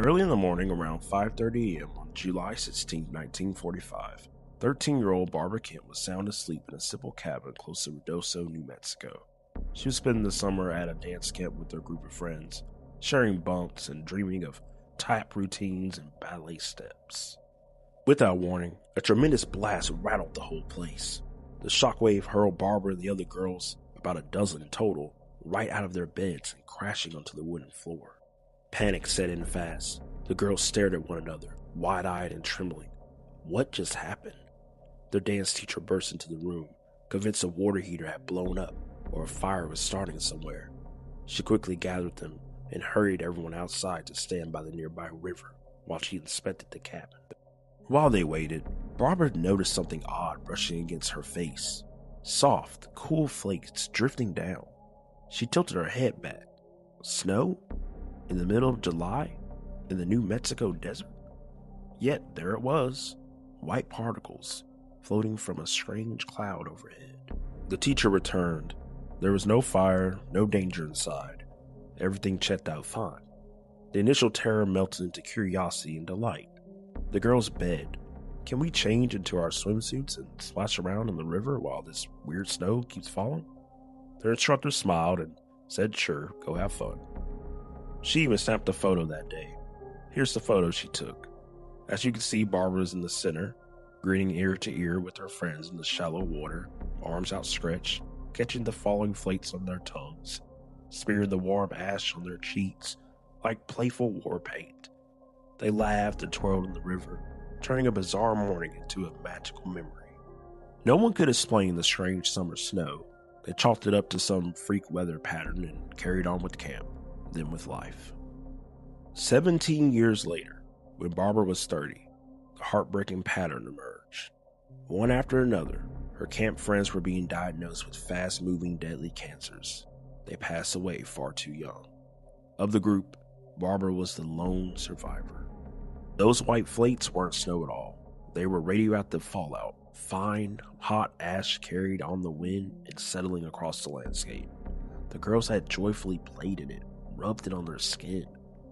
Early in the morning, around 5:30 a.m. on July 16, 1945, 13-year-old Barbara Kent was sound asleep in a simple cabin close to Ruidoso, New Mexico. She was spending the summer at a dance camp with her group of friends, sharing bunks and dreaming of tap routines and ballet steps. Without warning, a tremendous blast rattled the whole place. The shockwave hurled Barbara and the other girls, about a dozen in total, right out of their beds and crashing onto the wooden floor. Panic set in fast. The girls stared at one another, wide-eyed and trembling. What just happened? Their dance teacher burst into the room, convinced a water heater had blown up or a fire was starting somewhere. She quickly gathered them and hurried everyone outside to stand by the nearby river while she inspected the cabin. While they waited, Barbara noticed something odd brushing against her face. Soft, cool flakes drifting down. She tilted her head back. Snow? In the middle of July? In the New Mexico desert? Yet there it was, white particles floating from a strange cloud overhead. The teacher returned. There was no fire, no danger inside. Everything checked out fine. The initial terror melted into curiosity and delight. The girls begged, "Can we change into our swimsuits and splash around in the river while this weird snow keeps falling?" Their instructor smiled and said, "Sure, go have fun." She even snapped a photo that day. Here's the photo she took. As you can see, Barbara is in the center, grinning ear to ear with her friends in the shallow water, arms outstretched, catching the falling flakes on their tongues, smearing the warm ash on their cheeks like playful war paint. They laughed and twirled in the river, turning a bizarre morning into a magical memory. No one could explain the strange summer snow. They chalked it up to some freak weather pattern and carried on with camp, then with life. 17 years later, when Barbara was 30, the heartbreaking pattern emerged. One after another, her camp friends were being diagnosed with fast-moving deadly cancers. They passed away far too young. Of the group, Barbara was the lone survivor. Those white flakes weren't snow at all. They were radioactive fallout, fine, hot ash carried on the wind and settling across the landscape. The girls had joyfully played in it, rubbed it on their skin,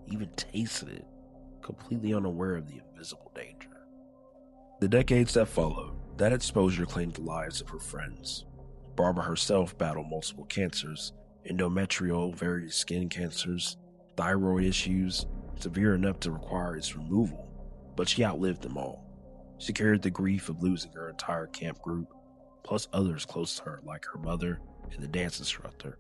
even tasted it, completely unaware of the invisible danger. The decades that followed, that exposure claimed the lives of her friends. Barbara herself battled multiple cancers, endometrial, various skin cancers, thyroid issues, severe enough to require its removal, but she outlived them all. She carried the grief of losing her entire camp group, plus others close to her like her mother and the dance instructor.